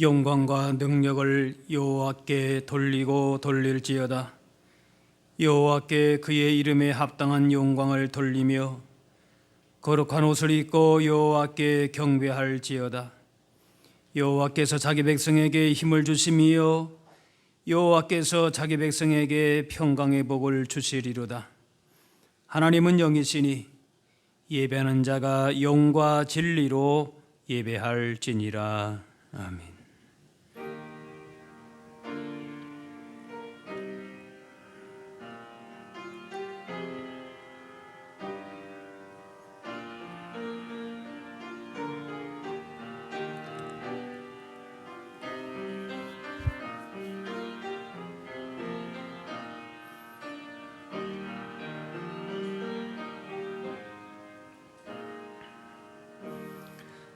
영광과 능력을 여호와께 돌리고 돌릴지어다. 여호와께 그의 이름에 합당한 영광을 돌리며 거룩한 옷을 입고 여호와께 경배할지어다. 여호와께서 자기 백성에게 힘을 주시며 여호와께서 자기 백성에게 평강의 복을 주시리로다. 하나님은 영이시니 예배하는 자가 영과 진리로 예배할지니라. 아멘.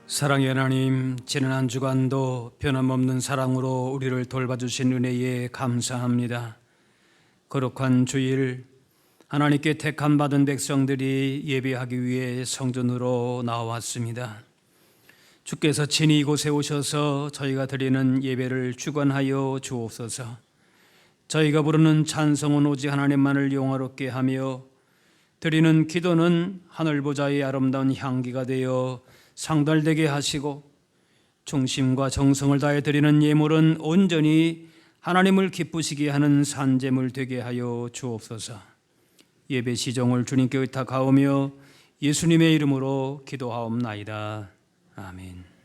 사랑의 하나님, 지난 한 주간도 변함없는 사랑으로 우리를 돌봐주신 은혜에 감사합니다. 거룩한 주일, 하나님께 택함 받은 백성들이 예배하기 위해 성전으로 나왔습니다. 주께서 친히 이곳에 오셔서 저희가 드리는 예배를 주관하여 주옵소서. 저희가 부르는 찬송은 오직 하나님만을 영화롭게 하며 드리는 기도는 하늘보좌의 아름다운 향기가 되어 상달되게 하시고 중심과 정성을 다해 드리는 예물은 온전히 하나님을 기쁘시게 하는 산제물 되게 하여 주옵소서. 예배 시종을 주님께 의탁하오며 예수님의 이름으로 기도하옵나이다. 아멘.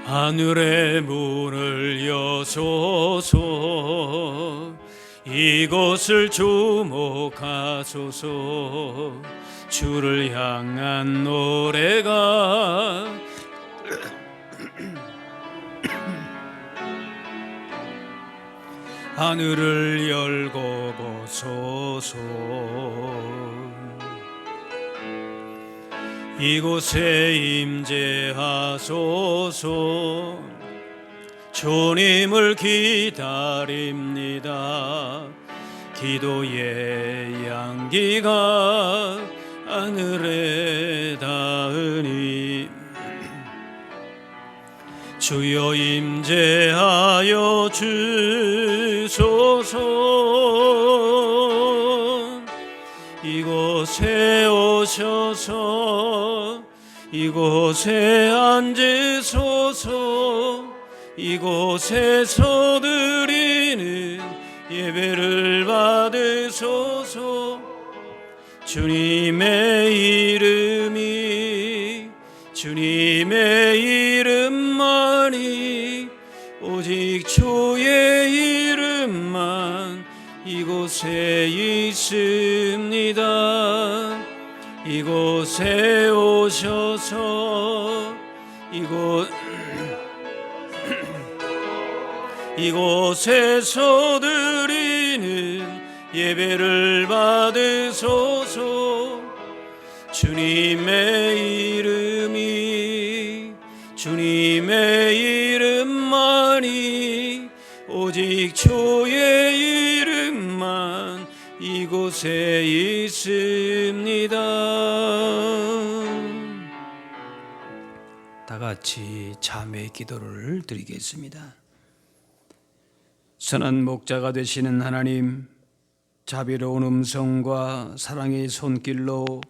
하늘의 문을 여소서, 이곳을 주목하소서. 주를 향한 노래가 하늘을 열고 보소서. 이곳에 임재하소서. 주님을 기다립니다. 기도의 향기가 하늘에 닿으니 주여 임재하여 주소서. 이곳에 오셔서 이곳에 앉으소서. 이곳에서 드리는 예배를 받으소서. 주님의 이름만이 오직 주의 이름만 이곳에 있습니다. 이곳에 오셔서 이곳에서 드리는 예배를 받으소서. 주님의 이름만이 오직 주의 이름만 이곳에 있습니다. 다 같이 자매 기도를 드리겠습니다. 선한 목자가 되시는 하나님, 자비로운 음성과 사랑의 손길로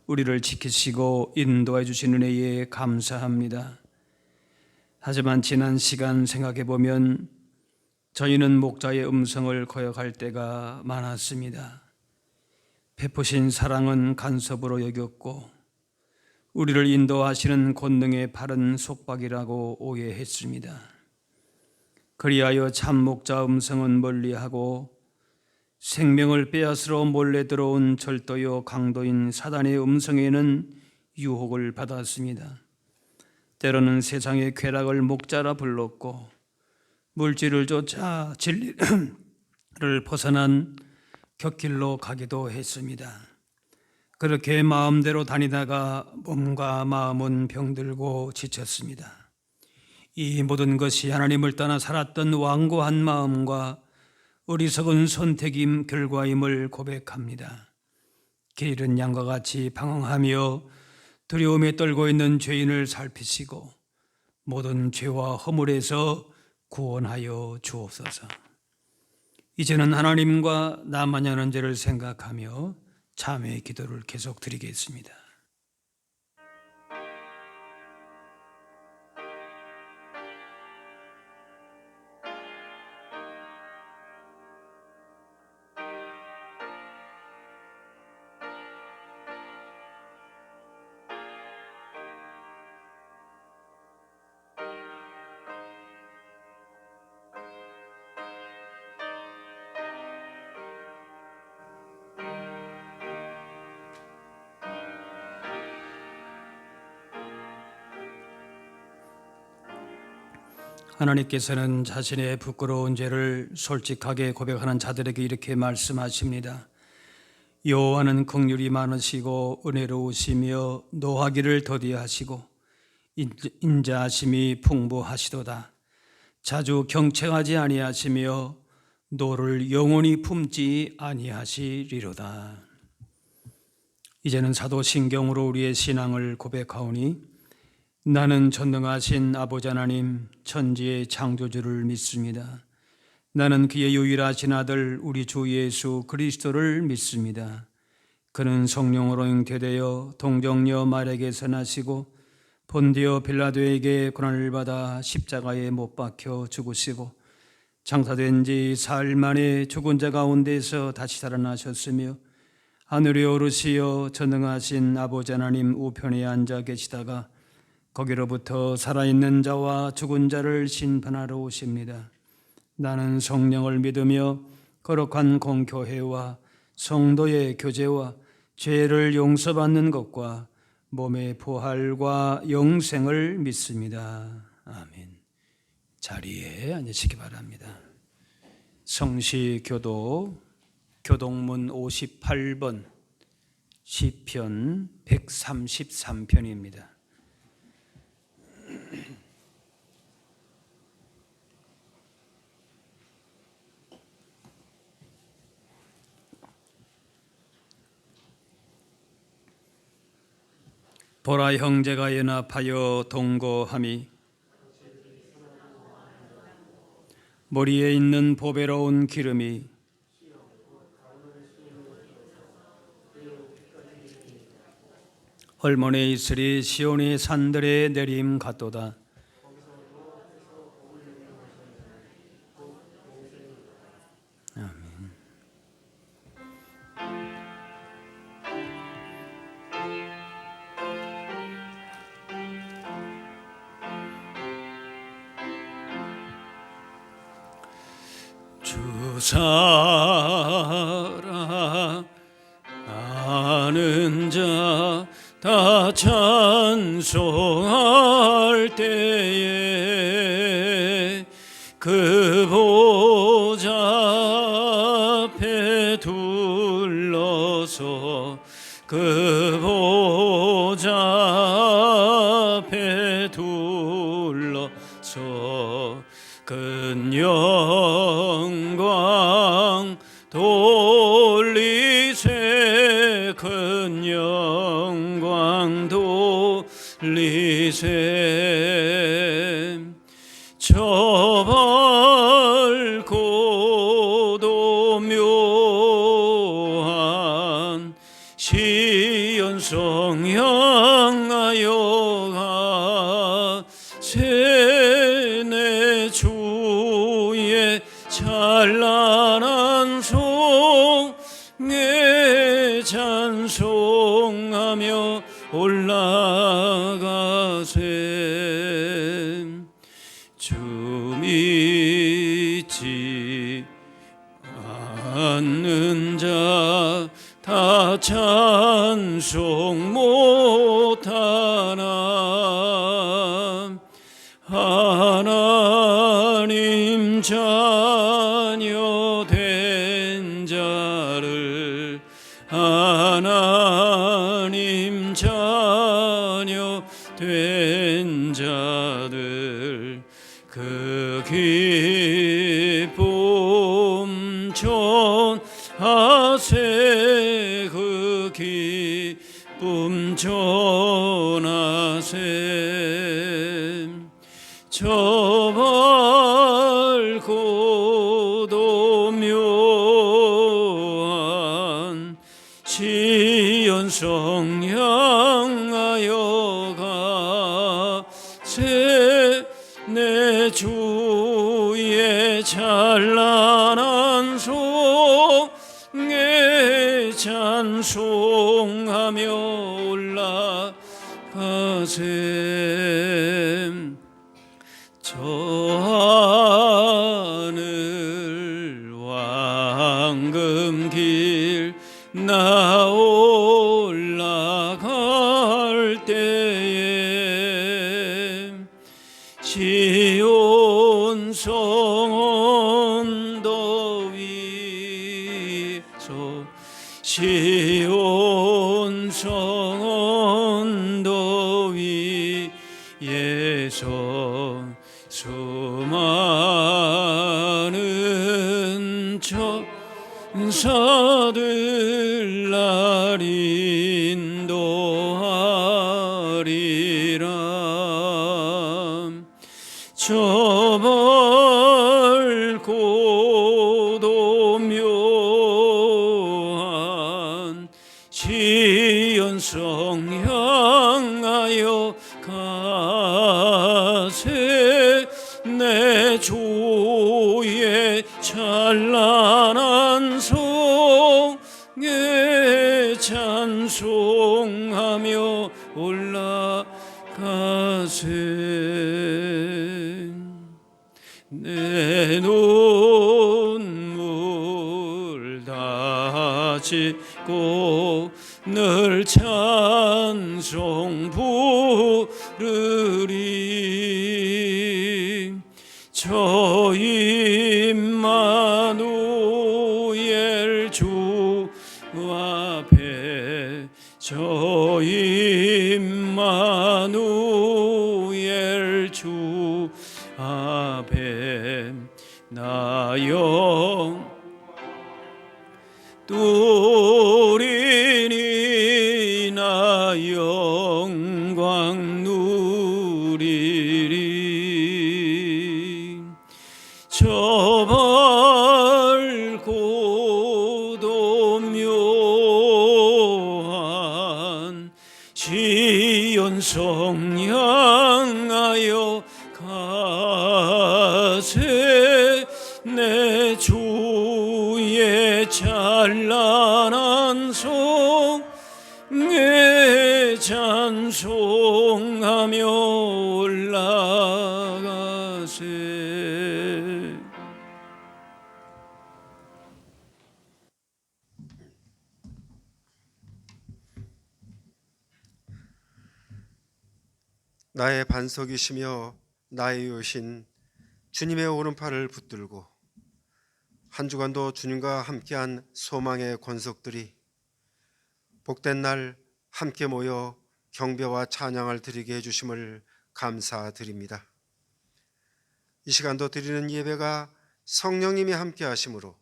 우리를 지키시고 인도해 주신 은혜에 감사합니다. 하지만 지난 시간 생각해 보면 저희는 목자의 음성을 거역할 때가 많았습니다. 베푸신 사랑은 간섭으로 여겼고 우리를 인도하시는 권능의 바른 속박이라고 오해했습니다. 그리하여 참 목자 음성은 멀리하고 생명을 빼앗으러 몰래 들어온 절도요 강도인 사단의 음성에는 유혹을 받았습니다. 때로는 세상의 쾌락을 목자라 불렀고 물질을 쫓아 진리를 벗어난 곁길로 가기도 했습니다. 그렇게 마음대로 다니다가 몸과 마음은 병들고 지쳤습니다. 이 모든 것이 하나님을 떠나 살았던 완고한 마음과 어리석은 선택임 결과임을 고백합니다. 길 잃은 양과 같이 방황하며 두려움에 떨고 있는 죄인을 살피시고 모든 죄와 허물에서 구원하여 주옵소서. 이제는 하나님과 나만이 하는 죄를 생각하며 참회의 기도를 계속 드리겠습니다. 하나님께서는 자신의 부끄러운 죄를 솔직하게 고백하는 자들에게 이렇게 말씀하십니다. 여호와는 긍휼이 많으시고 은혜로우시며 노하기를 더디하시고 인자하심이 풍부하시도다. 자주 경책하지 아니하시며 노를 영원히 품지 아니하시리로다. 이제는 사도신경으로 우리의 신앙을 고백하오니 나는 전능하신 아버지 하나님 천지의 창조주를 믿습니다. 나는 그의 유일하신 아들 우리 주 예수 그리스도를 믿습니다. 그는 성령으로 잉태되어 동정녀 마리아에게서 나시고 본디오 빌라도에게 고난을 받아 십자가에 못 박혀 죽으시고 장사된 지 사흘 만에 죽은 자 가운데서 다시 살아나셨으며 하늘에 오르시어 전능하신 아버지 하나님 우편에 앉아 계시다가 거기로부터 살아있는 자와 죽은 자를 심판하러 오십니다. 나는 성령을 믿으며 거룩한 공교회와 성도의 교제와 죄를 용서받는 것과 몸의 부활과 영생을 믿습니다. 아멘. 자리에 앉으시기 바랍니다. 성시교도 교동문 58번 시편 133편입니다. 보라 형제가 연합하여 동거함이 머리에 있는 보배로운 기름이 헐몬에 있으리 시온의 산들에 내림 같도다. 아멘. 주 사랑하는 자 다 찬송할 때에 그 보좌 앞에 둘러서 그 보좌 앞에 둘러서 큰 영광 돌리세 큰 영광 돌리세 저 밝고도 묘한 시온성 향하여 가세 내 주의 찬란한 성에 찬송하며 올라가세 주 믿지 않는 자 다 찬송 못하나 하나님 자녀 된 자를 하나님 된 자들 그 기쁨 전하세 그 기쁨 전하세 저 밝고도 묘한 시온성 향하여 가세 내 주의 찬란한 송에 찬송하며 올라가세 저 하늘 황금길 나 올라갈 때에 시온성 언덕 위에서 시온성 언덕 위에서 수많은 천사들 날 인도하리라 저 밝고도 묘한 시온성 향하여 가세 내 주의 찬란한 성에 찬송하며 올라가세 내 눈물 다짓고 늘 찬송 부르리 저 임마누엘 주 앞에 저 임마누엘 주 앞에 나 누리니 나 영광 누리리 저 밝고도 묘한 시온성 향하여 가세 내 주의 찬란한 성에 찬송하며 올라가세 나의 반석이시며 나의 요신 주님의 오른팔을 붙들고 한 주간도 주님과 함께한 소망의 권속들이 복된 날 함께 모여 경배와 찬양을 드리게 해주심을 감사드립니다. 이 시간도 드리는 예배가 성령님이 함께 하심으로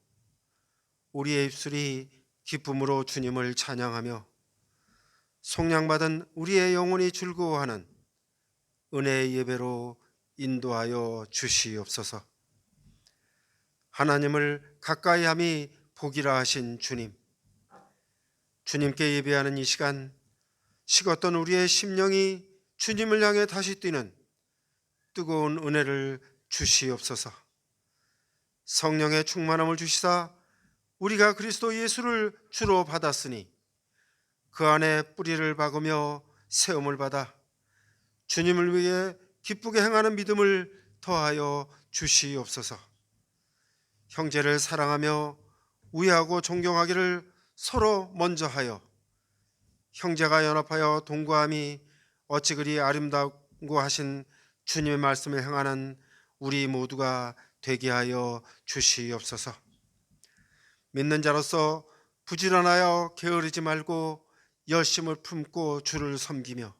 우리의 입술이 기쁨으로 주님을 찬양하며 속량받은 우리의 영혼이 즐거워하는 은혜의 예배로 인도하여 주시옵소서. 하나님을 가까이 함이 복이라 하신 주님, 주님께 예배하는 이 시간 식었던 우리의 심령이 주님을 향해 다시 뛰는 뜨거운 은혜를 주시옵소서. 성령의 충만함을 주시사 우리가 그리스도 예수를 주로 받았으니 그 안에 뿌리를 박으며 세움을 받아 주님을 위해 기쁘게 행하는 믿음을 더하여 주시옵소서. 형제를 사랑하며 우애하고 존경하기를 서로 먼저 하여 형제가 연합하여 동거함이 어찌 그리 아름다고 하신 주님의 말씀을 행하는 우리 모두가 되게 하여 주시옵소서. 믿는 자로서 부지런하여 게으르지 말고 열심을 품고 주를 섬기며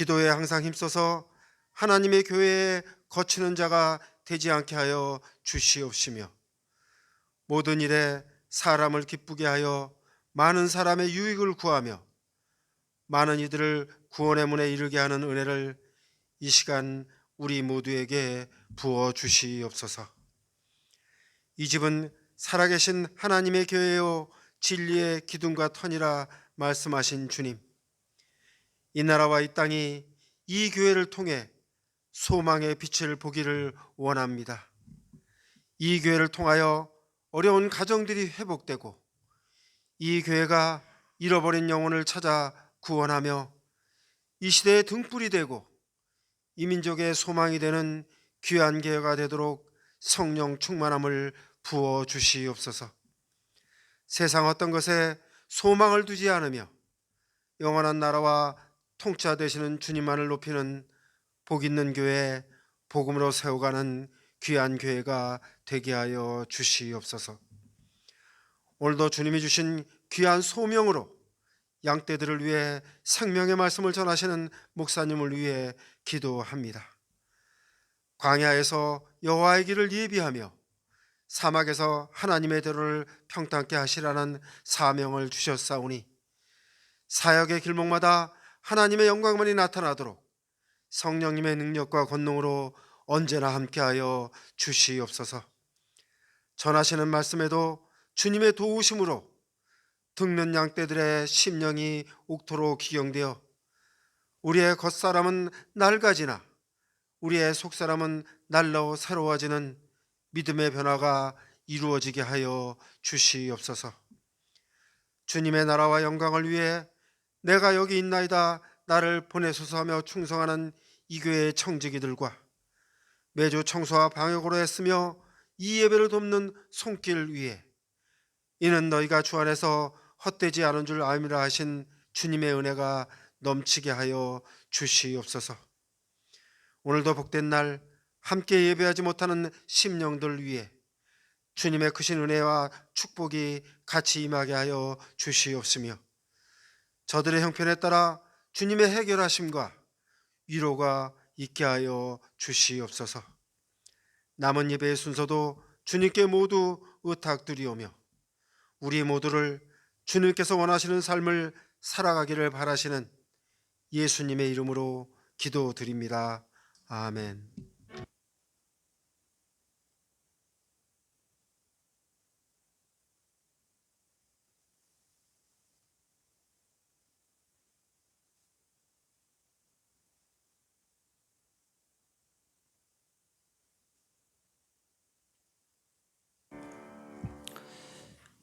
기도에 항상 힘써서 하나님의 교회에 거치는 자가 되지 않게 하여 주시옵시며, 모든 일에 사람을 기쁘게 하여 많은 사람의 유익을 구하며 많은 이들을 구원의 문에 이르게 하는 은혜를 이 시간 우리 모두에게 부어 주시옵소서. 이 집은 살아계신 하나님의 교회요 진리의 기둥과 터니라 말씀하신 주님, 이 나라와 이 땅이 이 교회를 통해 소망의 빛을 보기를 원합니다. 이 교회를 통하여 어려운 가정들이 회복되고 이 교회가 잃어버린 영혼을 찾아 구원하며 이 시대의 등불이 되고 이 민족의 소망이 되는 귀한 교회가 되도록 성령 충만함을 부어 주시옵소서. 세상 어떤 것에 소망을 두지 않으며 영원한 나라와 통치 되시는 주님만을 높이는 복 있는 교회, 복음으로 세워가는 귀한 교회가 되게 하여 주시옵소서. 오늘도 주님이 주신 귀한 소명으로 양떼들을 위해 생명의 말씀을 전하시는 목사님을 위해 기도합니다. 광야에서 여호와의 길을 예비하며 사막에서 하나님의 대로를 평탄케 하시라는 사명을 주셨사오니 사역의 길목마다 하나님의 영광만이 나타나도록 성령님의 능력과 권능으로 언제나 함께하여 주시옵소서. 전하시는 말씀에도 주님의 도우심으로 듣는 양떼들의 심령이 옥토로 기경되어 우리의 겉사람은 낡아지나 우리의 속사람은 날로 새로워지는 믿음의 변화가 이루어지게 하여 주시옵소서. 주님의 나라와 영광을 위해 내가 여기 있나이다 나를 보내소서 하며 충성하는 이 교회의 청지기들과 매주 청소와 방역으로 애쓰며 이 예배를 돕는 손길 위에 이는 너희가 주 안에서 헛되지 않은 줄 알미라 하신 주님의 은혜가 넘치게 하여 주시옵소서. 오늘도 복된 날 함께 예배하지 못하는 심령들 위해 주님의 크신 은혜와 축복이 같이 임하게 하여 주시옵시며 저들의 형편에 따라 주님의 해결하심과 위로가 있게 하여 주시옵소서. 남은 예배의 순서도 주님께 모두 의탁드리오며 우리 모두를 주님께서 원하시는 삶을 살아가기를 바라시는 예수님의 이름으로 기도드립니다. 아멘.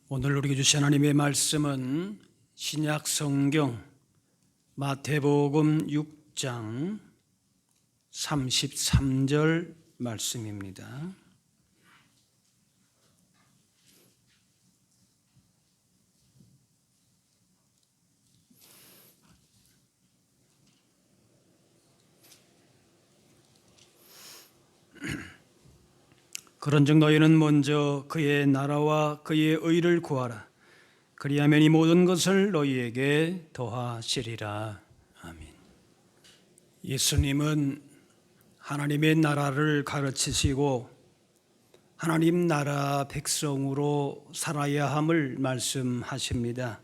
오늘 우리에게 주신 하나님의 말씀은 신약 성경 마태복음 6장 33절 말씀입니다. 그런즉 너희는 먼저 그의 나라와 그의 의를 구하라. 그리하면 이 모든 것을 너희에게 더하시리라. 아멘. 예수님은 하나님의 나라를 가르치시고 하나님 나라 백성으로 살아야 함을 말씀하십니다.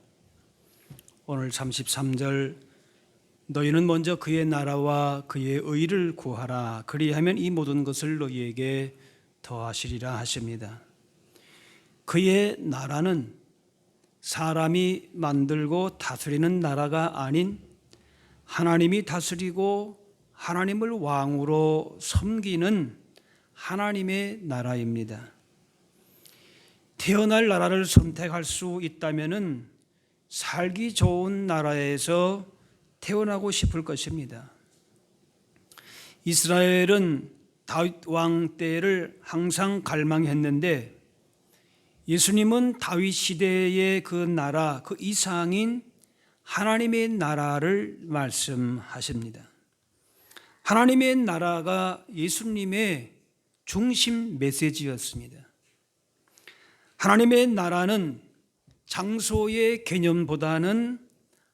오늘 33절 너희는 먼저 그의 나라와 그의 의를 구하라. 그리하면 이 모든 것을 너희에게 더하시리라 하십니다. 그의 나라는 사람이 만들고 다스리는 나라가 아닌 하나님이 다스리고 하나님을 왕으로 섬기는 하나님의 나라입니다. 태어날 나라를 선택할 수 있다면은 살기 좋은 나라에서 태어나고 싶을 것입니다. 이스라엘은 다윗 왕 때를 항상 갈망했는데 예수님은 다윗 시대의 그 나라, 그 이상인 하나님의 나라를 말씀하십니다. 하나님의 나라가 예수님의 중심 메시지였습니다. 하나님의 나라는 장소의 개념보다는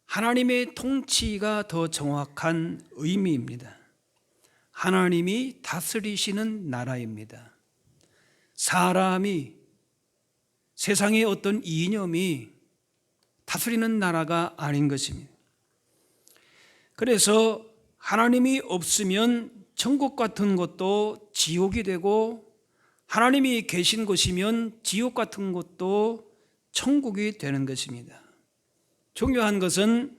하나님의 통치가 더 정확한 의미입니다. 하나님이 다스리시는 나라입니다. 사람이, 세상의 어떤 이념이 다스리는 나라가 아닌 것입니다. 그래서 하나님이 없으면 천국 같은 것도 지옥이 되고, 하나님이 계신 곳이면 지옥 같은 것도 천국이 되는 것입니다. 중요한 것은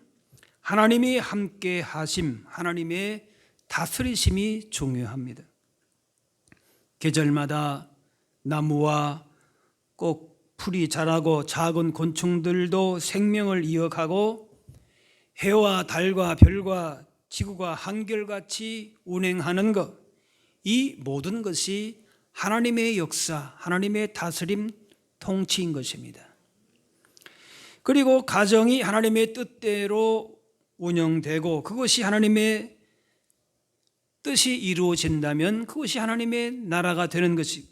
하나님이 함께 하심, 하나님의 다스리심이 중요합니다. 계절마다 나무와 꼭 풀이 자라고 작은 곤충들도 생명을 이어가고, 해와 달과 별과 지구가 한결같이 운행하는 것, 이 모든 것이 하나님의 역사, 하나님의 다스림, 통치인 것입니다. 그리고 가정이 하나님의 뜻대로 운영되고 그것이 하나님의 뜻이 이루어진다면 그것이 하나님의 나라가 되는 것이고,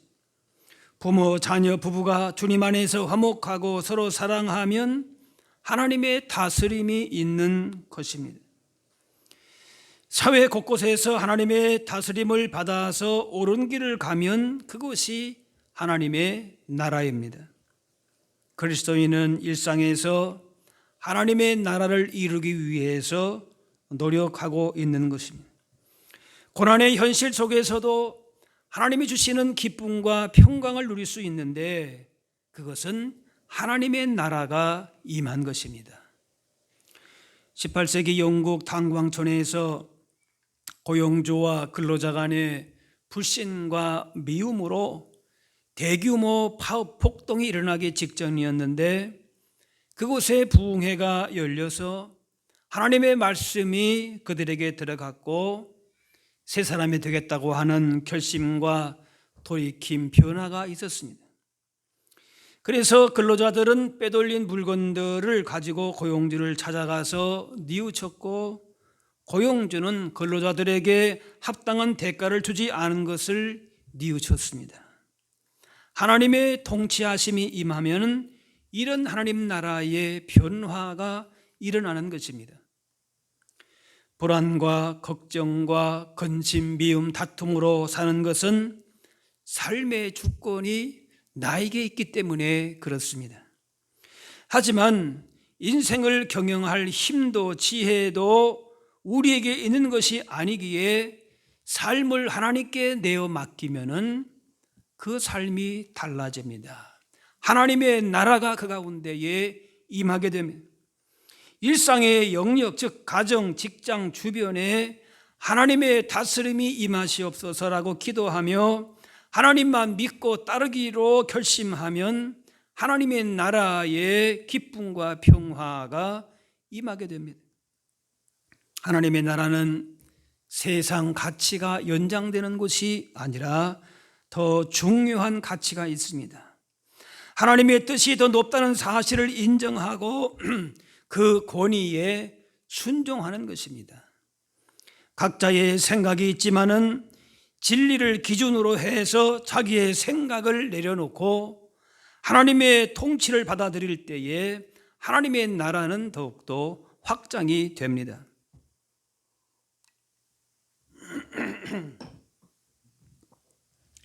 부모, 자녀, 부부가 주님 안에서 화목하고 서로 사랑하면 하나님의 다스림이 있는 것입니다. 사회 곳곳에서 하나님의 다스림을 받아서 옳은 길을 가면 그것이 하나님의 나라입니다. 그리스도인은 일상에서 하나님의 나라를 이루기 위해서 노력하고 있는 것입니다. 고난의 현실 속에서도 하나님이 주시는 기쁨과 평강을 누릴 수 있는데 그것은 하나님의 나라가 임한 것입니다. 18세기 영국 탄광촌에서 고용주와 근로자 간의 불신과 미움으로 대규모 파업 폭동이 일어나기 직전이었는데, 그곳에 부흥회가 열려서 하나님의 말씀이 그들에게 들어갔고 새 사람이 되겠다고 하는 결심과 돌이킴, 변화가 있었습니다. 그래서 근로자들은 빼돌린 물건들을 가지고 고용주를 찾아가서 뉘우쳤고, 고용주는 근로자들에게 합당한 대가를 주지 않은 것을 뉘우쳤습니다. 하나님의 통치하심이 임하면 이런 하나님 나라의 변화가 일어나는 것입니다. 불안과 걱정과 근심, 미움, 다툼으로 사는 것은 삶의 주권이 나에게 있기 때문에 그렇습니다. 하지만 인생을 경영할 힘도 지혜도 우리에게 있는 것이 아니기에 삶을 하나님께 내어 맡기면은 그 삶이 달라집니다. 하나님의 나라가 그 가운데에 임하게 됩니다. 일상의 영역, 즉 가정, 직장 주변에 하나님의 다스림이 임하시옵소서라고 기도하며 하나님만 믿고 따르기로 결심하면 하나님의 나라의 기쁨과 평화가 임하게 됩니다. 하나님의 나라는 세상 가치가 연장되는 것이 아니라 더 중요한 가치가 있습니다. 하나님의 뜻이 더 높다는 사실을 인정하고 그 권위에 순종하는 것입니다. 각자의 생각이 있지만은 진리를 기준으로 해서 자기의 생각을 내려놓고 하나님의 통치를 받아들일 때에 하나님의 나라는 더욱더 확장이 됩니다.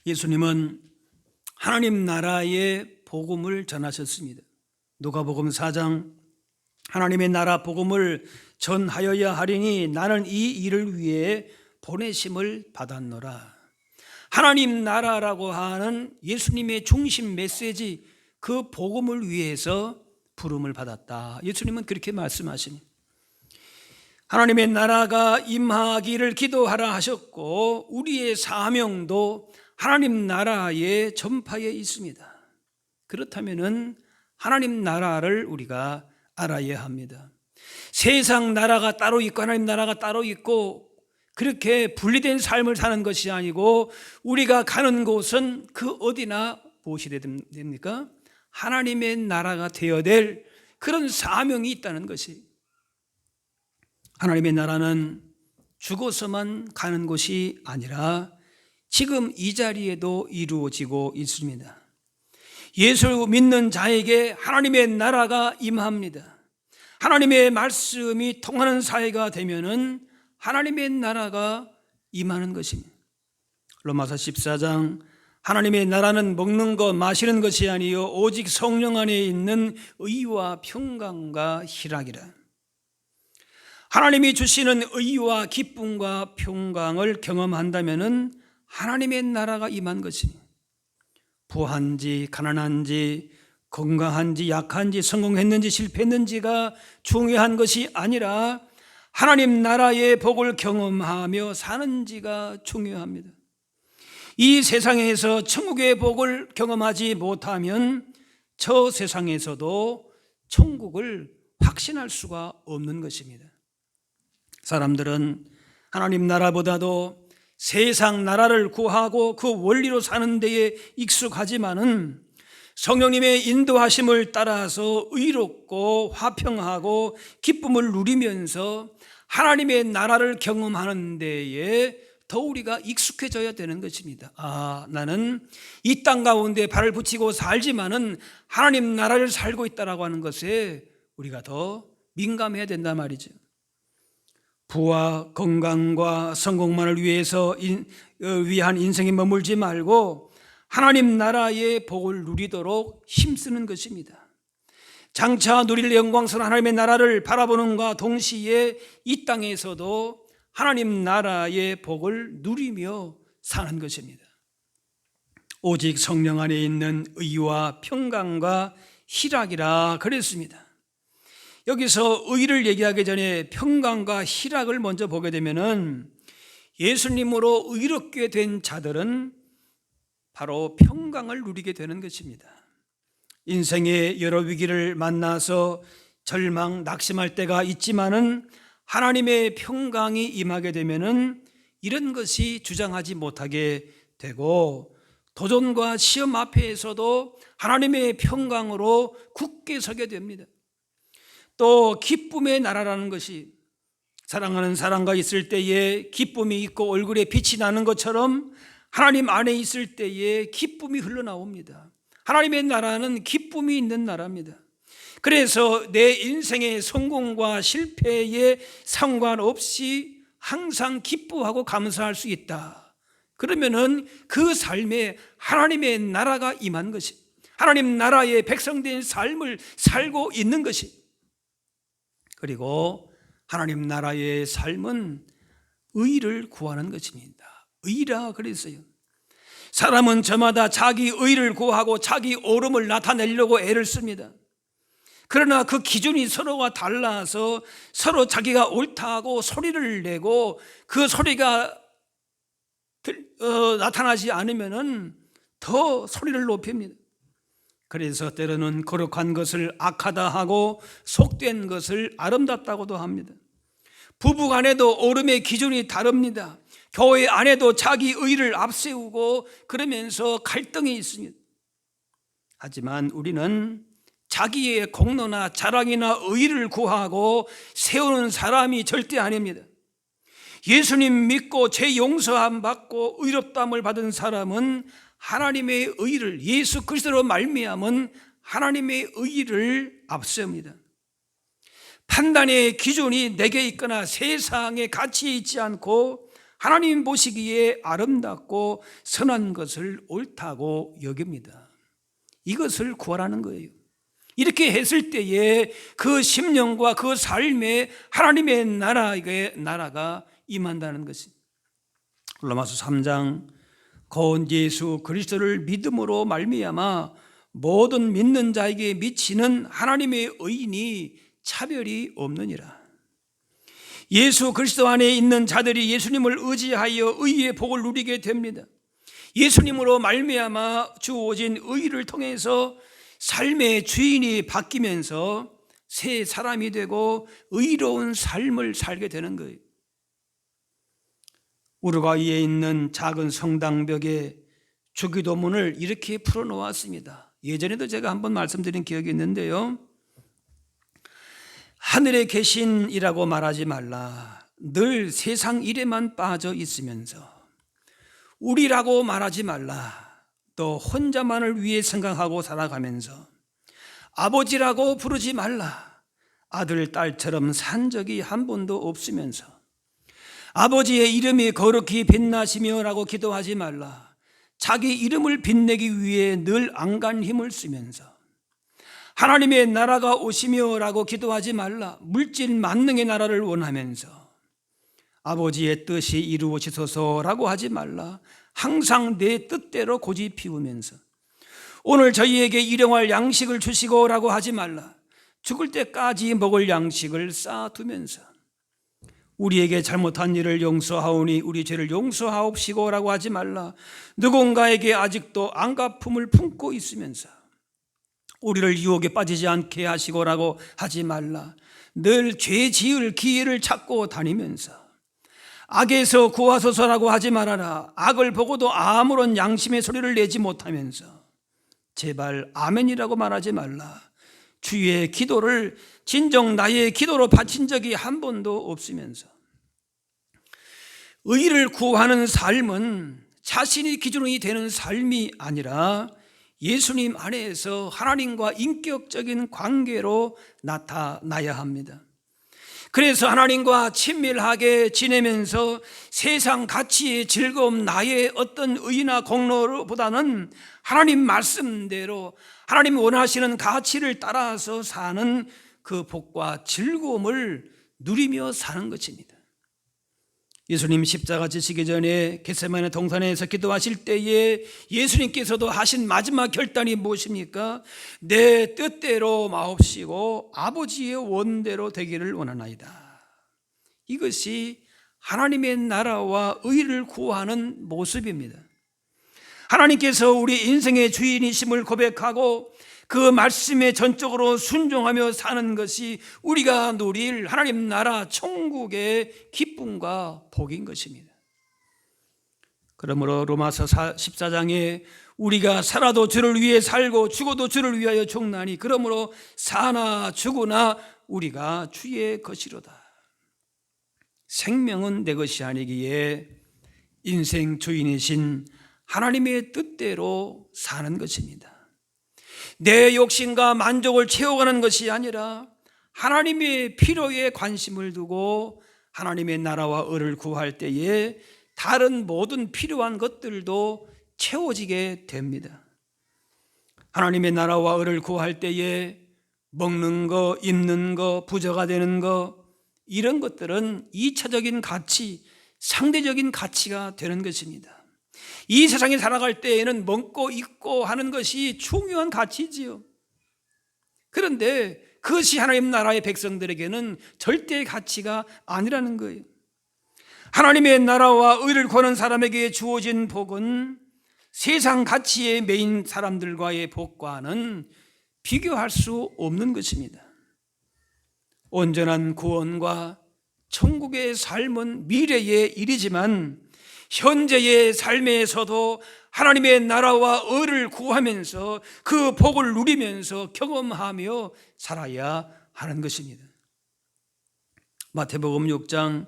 예수님은 하나님 나라의 복음을 전하셨습니다. 누가복음 4장 하나님의 나라 복음을 전하여야 하리니 나는 이 일을 위해 보내심을 받았노라. 하나님 나라라고 하는 예수님의 중심 메시지, 그 복음을 위해서 부름을 받았다. 예수님은 그렇게 말씀하십니다. 하나님의 나라가 임하기를 기도하라 하셨고 우리의 사명도 하나님 나라의 전파에 있습니다. 그렇다면은 하나님 나라를 우리가 알아야 합니다. 세상 나라가 따로 있고 하나님 나라가 따로 있고 그렇게 분리된 삶을 사는 것이 아니고 우리가 가는 곳은 그 어디나 무엇이 됩니까? 하나님의 나라가 되어야 될 그런 사명이 있다는 것이, 하나님의 나라는 죽어서만 가는 것이 아니라 지금 이 자리에도 이루어지고 있습니다. 예수 믿는 자에게 하나님의 나라가 임합니다. 하나님의 말씀이 통하는 사회가 되면은 하나님의 나라가 임하는 것입니다. 로마서 14장 하나님의 나라는 먹는 것 마시는 것이 아니요 오직 성령 안에 있는 의와 평강과 희락이라. 하나님이 주시는 의와 기쁨과 평강을 경험한다면은 하나님의 나라가 임한 것입니다. 부한지 가난한지 건강한지 약한지 성공했는지 실패했는지가 중요한 것이 아니라 하나님 나라의 복을 경험하며 사는지가 중요합니다. 이 세상에서 천국의 복을 경험하지 못하면 저 세상에서도 천국을 확신할 수가 없는 것입니다. 사람들은 하나님 나라보다도 세상 나라를 구하고 그 원리로 사는 데에 익숙하지만은 성령님의 인도하심을 따라서 의롭고 화평하고 기쁨을 누리면서 하나님의 나라를 경험하는 데에 더 우리가 익숙해져야 되는 것입니다. 나는 이 땅 가운데 발을 붙이고 살지만은 하나님 나라를 살고 있다라고 하는 것에 우리가 더 민감해야 된단 말이죠. 부와 건강과 성공만을 위한 인생에 머물지 말고 하나님 나라의 복을 누리도록 힘쓰는 것입니다. 장차 누릴 영광스러운 하나님의 나라를 바라보는과 동시에 이 땅에서도 하나님 나라의 복을 누리며 사는 것입니다. 오직 성령 안에 있는 의와 평강과 희락이라 그랬습니다. 여기서 의를 얘기하기 전에 평강과 희락을 먼저 보게 되면은 예수님으로 의롭게 된 자들은 바로 평강을 누리게 되는 것입니다. 인생의 여러 위기를 만나서 절망, 낙심할 때가 있지만은 하나님의 평강이 임하게 되면은 이런 것이 주장하지 못하게 되고 도전과 시험 앞에서도 하나님의 평강으로 굳게 서게 됩니다. 또 기쁨의 나라라는 것이 사랑하는 사람과 있을 때에 기쁨이 있고 얼굴에 빛이 나는 것처럼 하나님 안에 있을 때에 기쁨이 흘러나옵니다. 하나님의 나라는 기쁨이 있는 나라입니다. 그래서 내 인생의 성공과 실패에 상관없이 항상 기뻐하고 감사할 수 있다. 그러면은 그 삶에 하나님의 나라가 임한 것이, 하나님 나라의 백성된 삶을 살고 있는 것이, 그리고 하나님 나라의 삶은 의를 구하는 것입니다. 의라 그랬어요. 사람은 저마다 자기 의를 구하고 자기 옳음을 나타내려고 애를 씁니다. 그러나 그 기준이 서로가 달라서 서로 자기가 옳다고 소리를 내고 그 소리가 나타나지 않으면 더 소리를 높입니다. 그래서 때로는 거룩한 것을 악하다 하고 속된 것을 아름답다고도 합니다. 부부 간에도 옳음의 기준이 다릅니다. 교회 안에도 자기 의를 앞세우고 그러면서 갈등이 있습니다. 하지만 우리는 자기의 공로나 자랑이나 의를 구하고 세우는 사람이 절대 아닙니다. 예수님 믿고 죄 용서함 받고 의롭다함을 받은 사람은 하나님의 의를, 예수 그리스도로 말미암은 하나님의 의를 앞세웁니다. 판단의 기준이 내게 있거나 세상에 가치에 있지 않고 하나님 보시기에 아름답고 선한 것을 옳다고 여깁니다. 이것을 구하라는 거예요. 이렇게 했을 때에 그 심령과 그 삶에 하나님의 나라가 임한다는 것입니다. 로마서 3장 곧 예수 그리스도를 믿음으로 말미암아 모든 믿는 자에게 미치는 하나님의 의인이 차별이 없느니라. 예수 그리스도 안에 있는 자들이 예수님을 의지하여 의의 복을 누리게 됩니다. 예수님으로 말미암아 주어진 의를 통해서 삶의 주인이 바뀌면서 새 사람이 되고 의로운 삶을 살게 되는 거예요. 우루과이에 있는 작은 성당벽에 주기도문을 이렇게 풀어놓았습니다. 예전에도 제가 한번 말씀드린 기억이 있는데요. 하늘에 계신이라고 말하지 말라. 늘 세상 일에만 빠져 있으면서 우리라고 말하지 말라. 또 혼자만을 위해 생각하고 살아가면서 아버지라고 부르지 말라. 아들, 딸처럼 산 적이 한 번도 없으면서 아버지의 이름이 거룩히 빛나시며 라고 기도하지 말라. 자기 이름을 빛내기 위해 늘 안간 힘을 쓰면서 하나님의 나라가 오시며 라고 기도하지 말라. 물질 만능의 나라를 원하면서 아버지의 뜻이 이루어지소서라고 하지 말라. 항상 내 뜻대로 고집 피우면서 오늘 저희에게 일용할 양식을 주시고라고 하지 말라. 죽을 때까지 먹을 양식을 쌓아두면서 우리에게 잘못한 일을 용서하오니 우리 죄를 용서하옵시고라고 하지 말라. 누군가에게 아직도 안갚음을 품고 있으면서 우리를 유혹에 빠지지 않게 하시고라고 하지 말라. 늘 죄 지을 기회를 찾고 다니면서 악에서 구하소서라고 하지 말아라. 악을 보고도 아무런 양심의 소리를 내지 못하면서 제발 아멘이라고 말하지 말라. 주의 기도를 진정 나의 기도로 바친 적이 한 번도 없으면서 의를 구하는 삶은 자신이 기준이 되는 삶이 아니라 예수님 안에서 하나님과 인격적인 관계로 나타나야 합니다. 그래서 하나님과 친밀하게 지내면서 세상 가치의 즐거움, 나의 어떤 의나 공로보다는 하나님 말씀대로 하나님 원하시는 가치를 따라서 사는 그 복과 즐거움을 누리며 사는 것입니다. 예수님 십자가 지시기 전에 겟세마네 동산에서 기도하실 때에 예수님께서도 하신 마지막 결단이 무엇입니까? 내 뜻대로 마옵시고 아버지의 원대로 되기를 원하나이다. 이것이 하나님의 나라와 의를 구하는 모습입니다. 하나님께서 우리 인생의 주인이심을 고백하고 그 말씀에 전적으로 순종하며 사는 것이 우리가 누릴 하나님 나라 천국의 기쁨과 복인 것입니다. 그러므로 로마서 14장에 우리가 살아도 주를 위해 살고 죽어도 주를 위하여 죽나니 그러므로 사나 죽으나 우리가 주의 것이로다. 생명은 내 것이 아니기에 인생 주인이신 하나님의 뜻대로 사는 것입니다. 내 욕심과 만족을 채워가는 것이 아니라 하나님의 필요에 관심을 두고 하나님의 나라와 의를 구할 때에 다른 모든 필요한 것들도 채워지게 됩니다. 하나님의 나라와 의를 구할 때에 먹는 거, 입는 거, 부자가 되는 거 이런 것들은 2차적인 가치, 상대적인 가치가 되는 것입니다. 이 세상에 살아갈 때에는 먹고 입고 하는 것이 중요한 가치지요. 그런데 그것이 하나님 나라의 백성들에게는 절대의 가치가 아니라는 거예요. 하나님의 나라와 의를 구하는 사람에게 주어진 복은 세상 가치에 매인 사람들과의 복과는 비교할 수 없는 것입니다. 온전한 구원과 천국의 삶은 미래의 일이지만 현재의 삶에서도 하나님의 나라와 의를 구하면서 그 복을 누리면서 경험하며 살아야 하는 것입니다. 마태복음 6장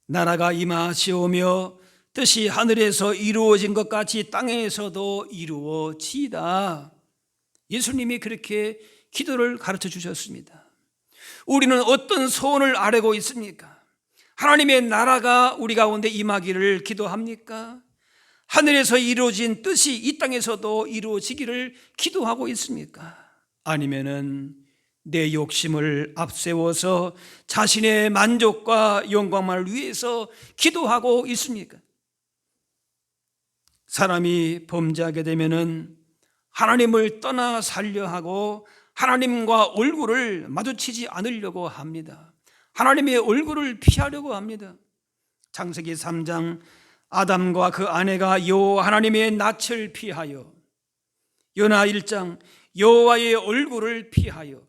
나라가 임하시오며 뜻이 하늘에서 이루어진 것 같이 땅에서도 이루어지이다. 예수님이 그렇게 기도를 가르쳐 주셨습니다. 우리는 어떤 소원을 아뢰고 있습니까? 하나님의 나라가 우리 가운데 임하기를 기도합니까? 하늘에서 이루어진 뜻이 이 땅에서도 이루어지기를 기도하고 있습니까? 아니면은 내 욕심을 앞세워서 자신의 만족과 영광만을 위해서 기도하고 있습니까? 사람이 범죄하게 되면은 하나님을 떠나 살려 하고 하나님과 얼굴을 마주치지 않으려고 합니다. 하나님의 얼굴을 피하려고 합니다. 창세기 3장 아담과 그 아내가 여호와 하나님의 낯을 피하여, 요나 1장 여호와의 얼굴을 피하여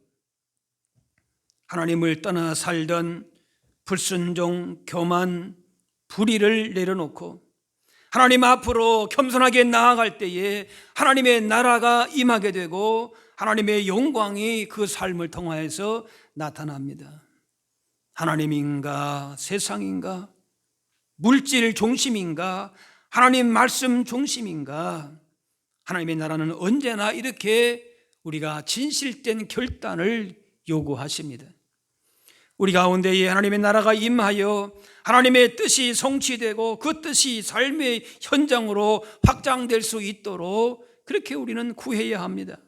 하나님을 떠나 살던 불순종, 교만, 불의를 내려놓고 하나님 앞으로 겸손하게 나아갈 때에 하나님의 나라가 임하게 되고 하나님의 영광이 그 삶을 통하여서 나타납니다. 하나님인가 세상인가 물질 중심인가 하나님 말씀 중심인가 하나님의 나라는 언제나 이렇게 우리가 진실된 결단을 요구하십니다. 우리 가운데에 하나님의 나라가 임하여 하나님의 뜻이 성취되고 그 뜻이 삶의 현장으로 확장될 수 있도록 그렇게 우리는 구해야 합니다.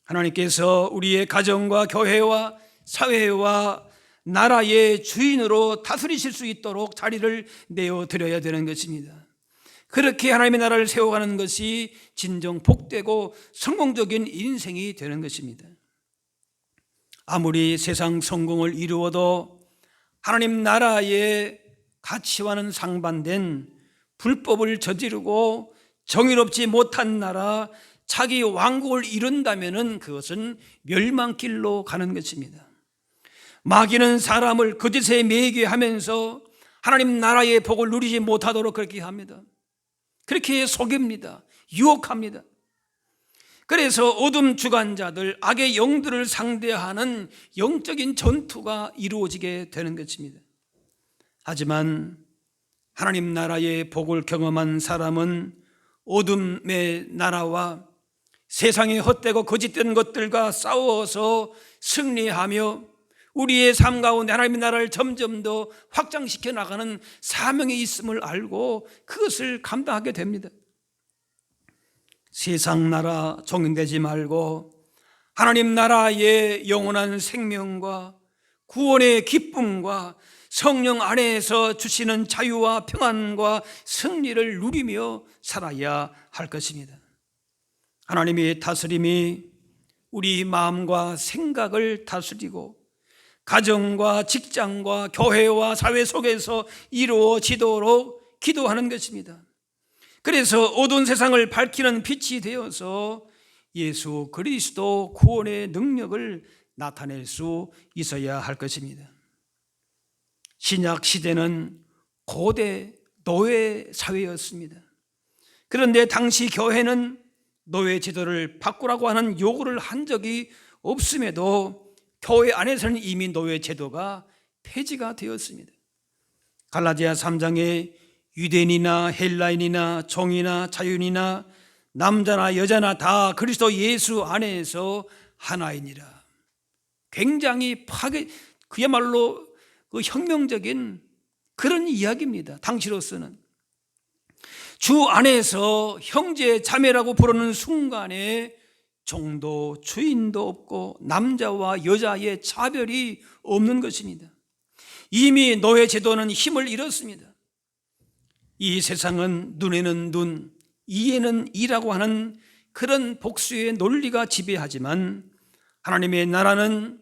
하나님께서 우리의 가정과 교회와 사회와 나라의 주인으로 다스리실 수 있도록 자리를 내어드려야 되는 것입니다. 그렇게 하나님의 나라를 세워가는 것이 진정 복되고 성공적인 인생이 되는 것입니다. 아무리 세상 성공을 이루어도 하나님 나라의 가치와는 상반된 불법을 저지르고 정의롭지 못한 나라, 자기 왕국을 이룬다면 그것은 멸망길로 가는 것입니다. 마귀는 사람을 거짓에 매이게 하면서 하나님 나라의 복을 누리지 못하도록 그렇게 합니다. 그렇게 속입니다. 유혹합니다. 그래서 어둠 주관자들, 악의 영들을 상대하는 영적인 전투가 이루어지게 되는 것입니다. 하지만 하나님 나라의 복을 경험한 사람은 어둠의 나라와 세상의 헛되고 거짓된 것들과 싸워서 승리하며 우리의 삶 가운데 하나님의 나라를 점점 더 확장시켜 나가는 사명이 있음을 알고 그것을 감당하게 됩니다. 세상 나라 종인되지 말고 하나님 나라의 영원한 생명과 구원의 기쁨과 성령 안에서 주시는 자유와 평안과 승리를 누리며 살아야 할 것입니다. 하나님의 다스림이 우리 마음과 생각을 다스리고 가정과 직장과 교회와 사회 속에서 이루어지도록 기도하는 것입니다. 그래서 어두운 세상을 밝히는 빛이 되어서 예수 그리스도 구원의 능력을 나타낼 수 있어야 할 것입니다. 신약 시대는 고대 노예 사회였습니다. 그런데 당시 교회는 노예 제도를 바꾸라고 하는 요구를 한 적이 없음에도 교회 안에서는 이미 노예 제도가 폐지가 되었습니다. 갈라디아 3장에 유대인이나 헬라인이나 종이나 자유인이나 남자나 여자나 다 그리스도 예수 안에서 하나이니라. 굉장히 그야말로 혁명적인 그런 이야기입니다. 당시로서는 주 안에서 형제 자매라고 부르는 순간에 종도 주인도 없고 남자와 여자의 차별이 없는 것입니다. 이미 노예 제도는 힘을 잃었습니다. 이 세상은 눈에는 눈, 이에는 이라고 하는 그런 복수의 논리가 지배하지만 하나님의 나라는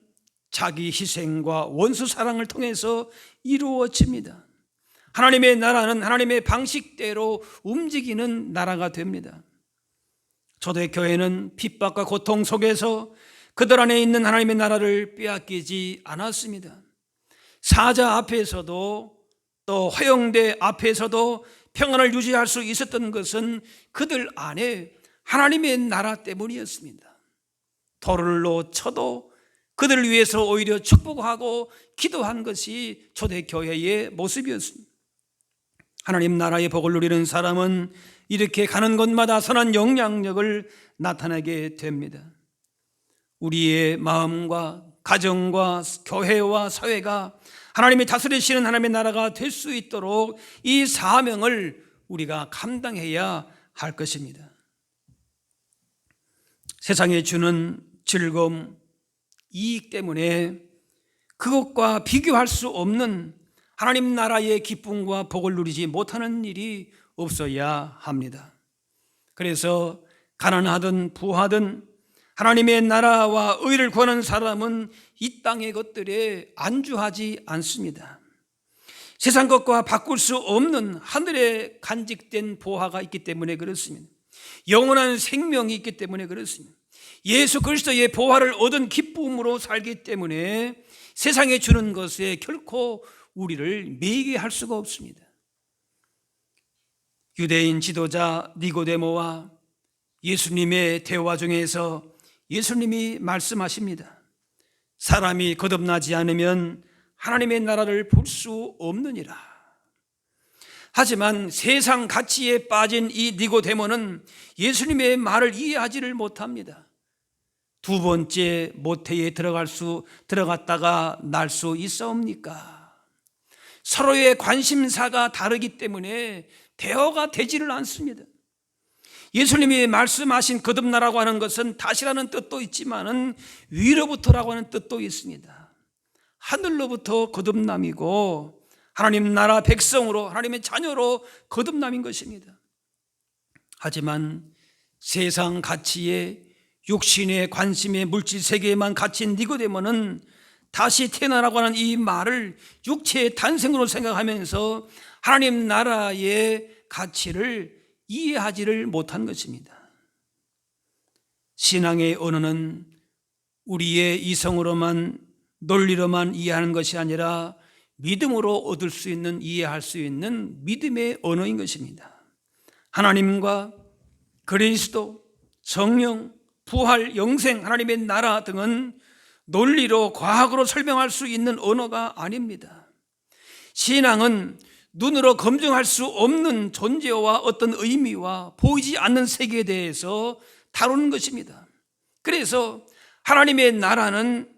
자기 희생과 원수 사랑을 통해서 이루어집니다. 하나님의 나라는 하나님의 방식대로 움직이는 나라가 됩니다. 초대교회는 핍박과 고통 속에서 그들 안에 있는 하나님의 나라를 빼앗기지 않았습니다. 사자 앞에서도 또 허영대 앞에서도 평안을 유지할 수 있었던 것은 그들 안에 하나님의 나라 때문이었습니다. 돌로 쳐도 그들을 위해서 오히려 축복하고 기도한 것이 초대교회의 모습이었습니다. 하나님 나라의 복을 누리는 사람은 이렇게 가는 곳마다 선한 영향력을 나타내게 됩니다. 우리의 마음과 가정과 교회와 사회가 하나님이 다스리시는 하나님의 나라가 될 수 있도록 이 사명을 우리가 감당해야 할 것입니다. 세상에 주는 즐거움, 이익 때문에 그것과 비교할 수 없는 하나님 나라의 기쁨과 복을 누리지 못하는 일이 없어야 합니다. 그래서 가난하든 부하든 하나님의 나라와 의를 구하는 사람은 이 땅의 것들에 안주하지 않습니다. 세상 것과 바꿀 수 없는 하늘에 간직된 보화가 있기 때문에 그렇습니다. 영원한 생명이 있기 때문에 그렇습니다. 예수 그리스도의 보화를 얻은 기쁨으로 살기 때문에 세상에 주는 것에 결코 우리를 매이게 할 수가 없습니다. 유대인 지도자 니고데모와 예수님의 대화 중에서 예수님이 말씀하십니다. 사람이 거듭나지 않으면 하나님의 나라를 볼 수 없느니라. 하지만 세상 가치에 빠진 이 니고데모는 예수님의 말을 이해하지를 못합니다. 두 번째 모태에 들어갔다가 날 수 있사옵니까? 서로의 관심사가 다르기 때문에 대화가 되지를 않습니다. 예수님이 말씀하신 거듭나라고 하는 것은 다시라는 뜻도 있지만은 위로부터라고 하는 뜻도 있습니다. 하늘로부터 거듭남이고 하나님 나라 백성으로, 하나님의 자녀로 거듭남인 것입니다. 하지만 세상 가치에, 육신의 관심에, 물질 세계에만 갇힌 니고데모는 다시 태어나라고 하는 이 말을 육체의 탄생으로 생각하면서 하나님 나라의 가치를 이해하지를 못한 것입니다. 신앙의 언어는 우리의 이성으로만, 논리로만 이해하는 것이 아니라 믿음으로 얻을 수 있는, 이해할 수 있는 믿음의 언어인 것입니다. 하나님과 그리스도, 성령, 부활, 영생, 하나님의 나라 등은 논리로, 과학으로 설명할 수 있는 언어가 아닙니다. 신앙은 눈으로 검증할 수 없는 존재와 어떤 의미와 보이지 않는 세계에 대해서 다루는 것입니다. 그래서 하나님의 나라는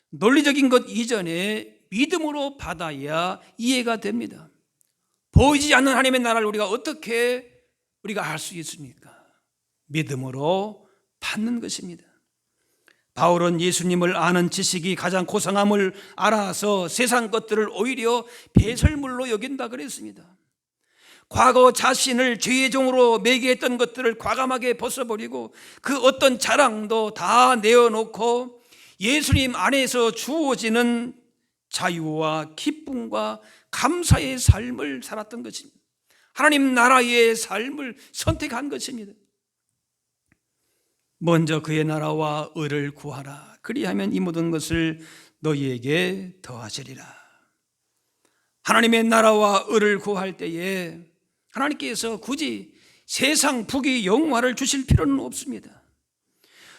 논리적인 것 이전에 믿음으로 받아야 이해가 됩니다. 보이지 않는 하나님의 나라를 우리가 어떻게 알 수 있습니까? 믿음으로 받는 것입니다. 바울은 예수님을 아는 지식이 가장 고상함을 알아서 세상 것들을 오히려 배설물로 여긴다 그랬습니다. 과거 자신을 죄의 종으로 매개했던 것들을 과감하게 벗어버리고 그 어떤 자랑도 다 내어놓고 예수님 안에서 주어지는 자유와 기쁨과 감사의 삶을 살았던 것입니다. 하나님 나라의 삶을 선택한 것입니다. 먼저 그의 나라와 의를 구하라. 그리하면 이 모든 것을 너희에게 더하시리라. 하나님의 나라와 의를 구할 때에 하나님께서 굳이 세상 부귀 영화를 주실 필요는 없습니다.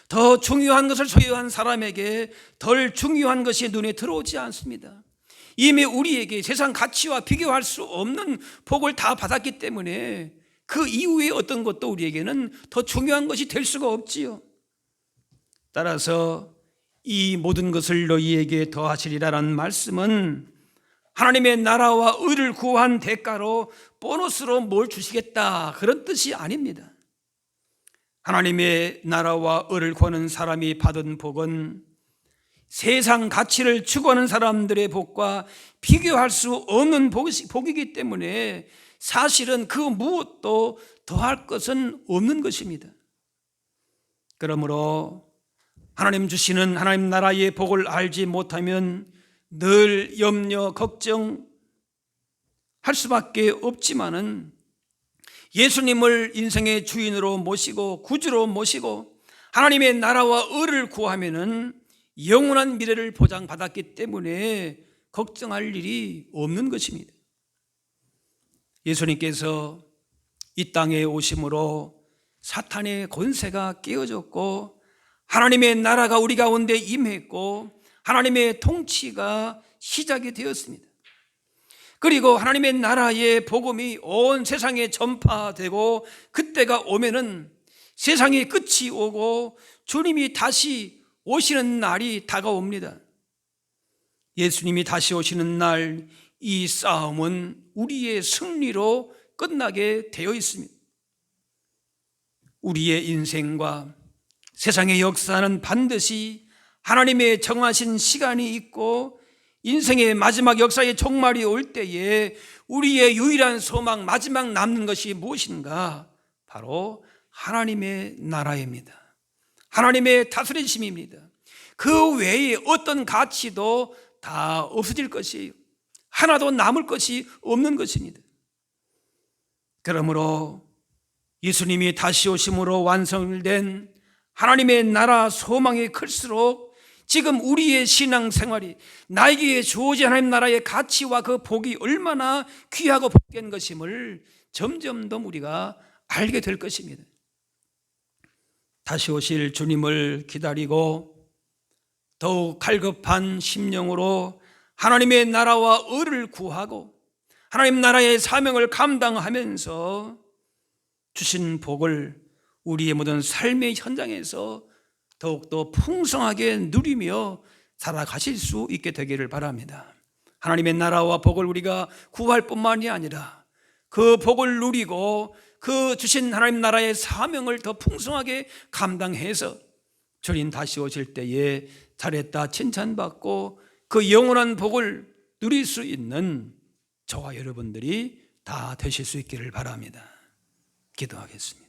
더 중요한 것을 소유한 사람에게 덜 중요한 것이 눈에 들어오지 않습니다. 이미 우리에게 세상 가치와 비교할 수 없는 복을 다 받았기 때문에 그 이후에 어떤 것도 우리에게는 더 중요한 것이 될 수가 없지요. 따라서 이 모든 것을 너희에게 더하시리라라는 말씀은 하나님의 나라와 의를 구한 대가로 보너스로 뭘 주시겠다 그런 뜻이 아닙니다. 하나님의 나라와 의를 구하는 사람이 받은 복은 세상 가치를 추구하는 사람들의 복과 비교할 수 없는 복이기 때문에 사실은 그 무엇도 더할 것은 없는 것입니다. 그러므로 하나님 주시는 하나님 나라의 복을 알지 못하면 늘 염려, 걱정할 수밖에 없지만은 예수님을 인생의 주인으로 모시고 구주로 모시고 하나님의 나라와 의를 구하면은 영원한 미래를 보장받았기 때문에 걱정할 일이 없는 것입니다. 예수님께서 이 땅에 오심으로 사탄의 권세가 깨어졌고 하나님의 나라가 우리 가운데 임했고 하나님의 통치가 시작이 되었습니다. 그리고 하나님의 나라의 복음이 온 세상에 전파되고 그때가 오면은 세상의 끝이 오고 주님이 다시 오시는 날이 다가옵니다. 예수님이 다시 오시는 날 이 싸움은 우리의 승리로 끝나게 되어 있습니다. 우리의 인생과 세상의 역사는 반드시 하나님의 정하신 시간이 있고 인생의 마지막 역사의 종말이 올 때에 우리의 유일한 소망, 마지막 남는 것이 무엇인가? 바로 하나님의 나라입니다. 하나님의 다스리심입니다. 그 외에 어떤 가치도 다 없어질 것이에요. 하나도 남을 것이 없는 것입니다. 그러므로 예수님이 다시 오심으로 완성된 하나님의 나라 소망이 클수록 지금 우리의 신앙생활이 나에게 주어진 하나님 나라의 가치와 그 복이 얼마나 귀하고 복된 것임을 점점 더 우리가 알게 될 것입니다. 다시 오실 주님을 기다리고 더욱 갈급한 심령으로 하나님의 나라와 의를 구하고 하나님 나라의 사명을 감당하면서 주신 복을 우리의 모든 삶의 현장에서 더욱더 풍성하게 누리며 살아가실 수 있게 되기를 바랍니다. 하나님의 나라와 복을 우리가 구할 뿐만이 아니라 그 복을 누리고 그 주신 하나님 나라의 사명을 더 풍성하게 감당해서 주님 다시 오실 때에 잘했다 칭찬받고 그 영원한 복을 누릴 수 있는 저와 여러분들이 다 되실 수 있기를 바랍니다. 기도하겠습니다.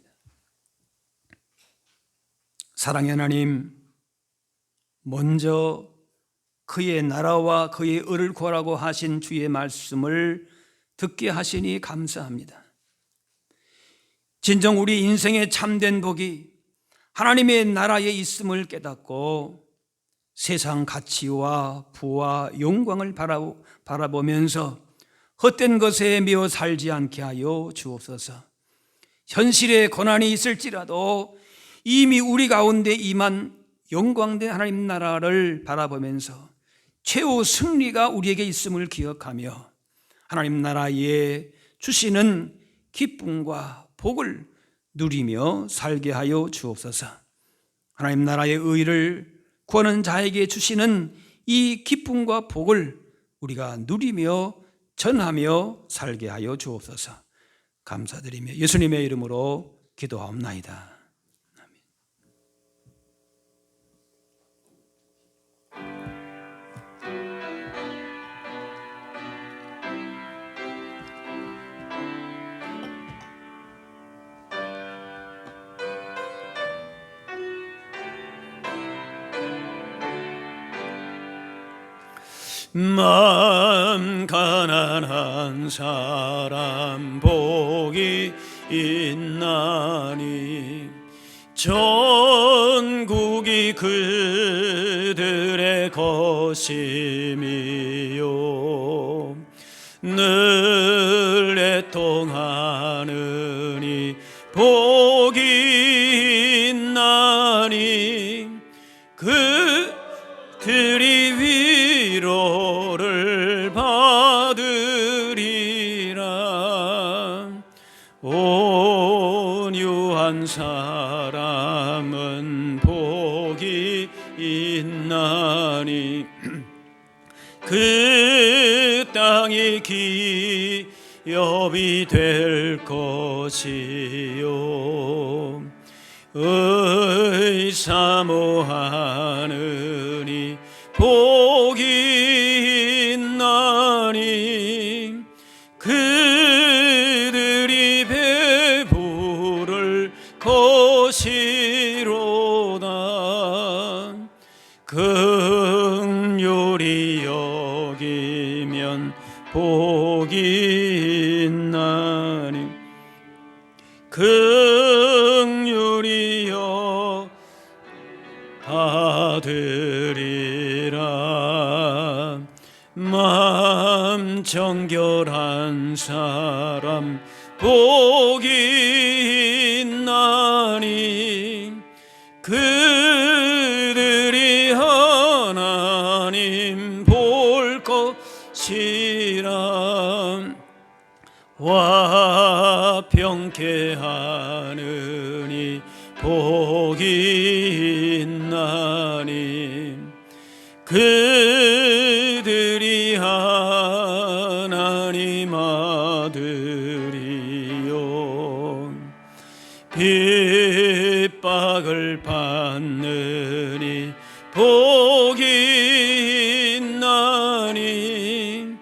사랑의 하나님, 먼저 그의 나라와 그의 의를 구하라고 하신 주의 말씀을 듣게 하시니 감사합니다. 진정 우리 인생의 참된 복이 하나님의 나라에 있음을 깨닫고 세상 가치와 부와 영광을 바라보면서 헛된 것에 매어 살지 않게 하여 주옵소서. 현실에 고난이 있을지라도 이미 우리 가운데 임한 영광된 하나님 나라를 바라보면서 최후 승리가 우리에게 있음을 기억하며 하나님 나라에 주시는 기쁨과 복을 누리며 살게 하여 주옵소서. 하나님 나라의 의를 구하는 자에게 주시는 이 기쁨과 복을 우리가 누리며 전하며 살게 하여 주옵소서. 감사드리며 예수님의 이름으로 기도하옵나이다. 마음 가난한 사람 복이 있나니 전국이 그들의 것임이요 늘 애통하느니 복이 있나니 그들이 위로를 받으리라. 온유한 사람은 복이 있나니 그 땅이 기업이 될 것이요 의사모하느니 복이 있나니 그들이 배부를 것이로다. 긍휼히 여기면 복이 있나니 긍휼히 받으리라. 마음 정결한 사람 복이 있나니 그들이 하나님 볼 것이라. 화평케 하느니 복이 있나니 그들이 하나님 아들이요 핍박을 받느니 복이 있나니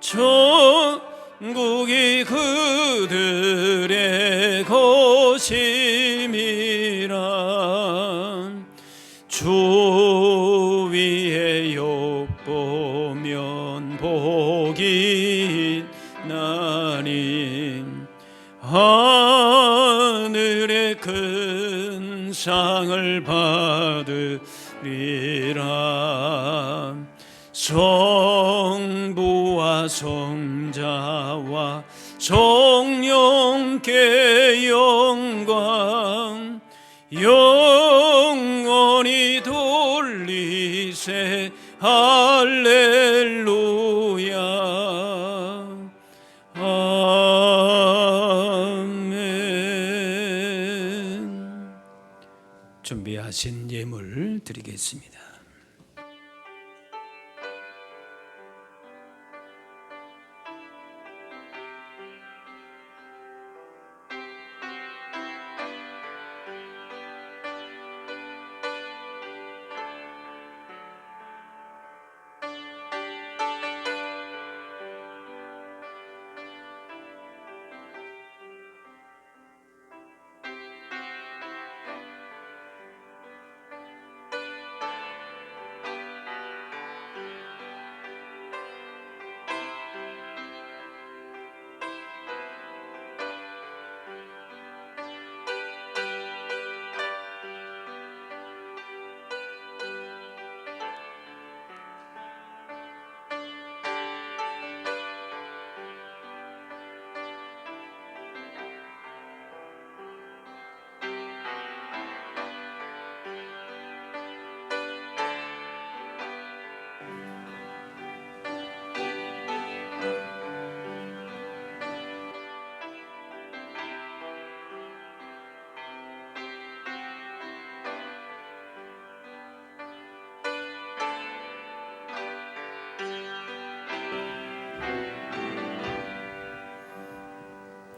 천국이 그들의 것임이라. 주 위에 엿보면 복이 있나니 하늘의 큰 상을 받으리라. 성부와 성자와 성령께 영광 영원히 돌리세 할렐루야. 아멘. 준비하신 예물 드리겠습니다.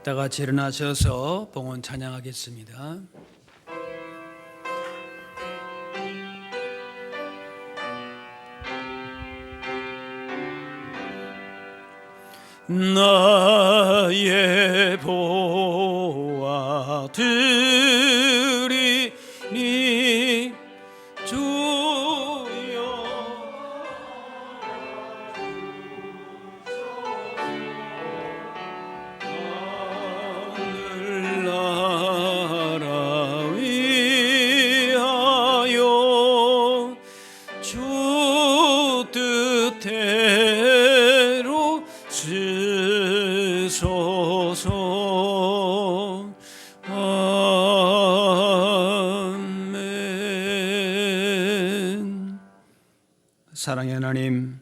다 같이 일어나셔서 봉헌 찬양하겠습니다. 나의 보아 드리니 주여 하늘나라 위하여 주 뜻대로 쓰소서. 아멘. 사랑의 하나님,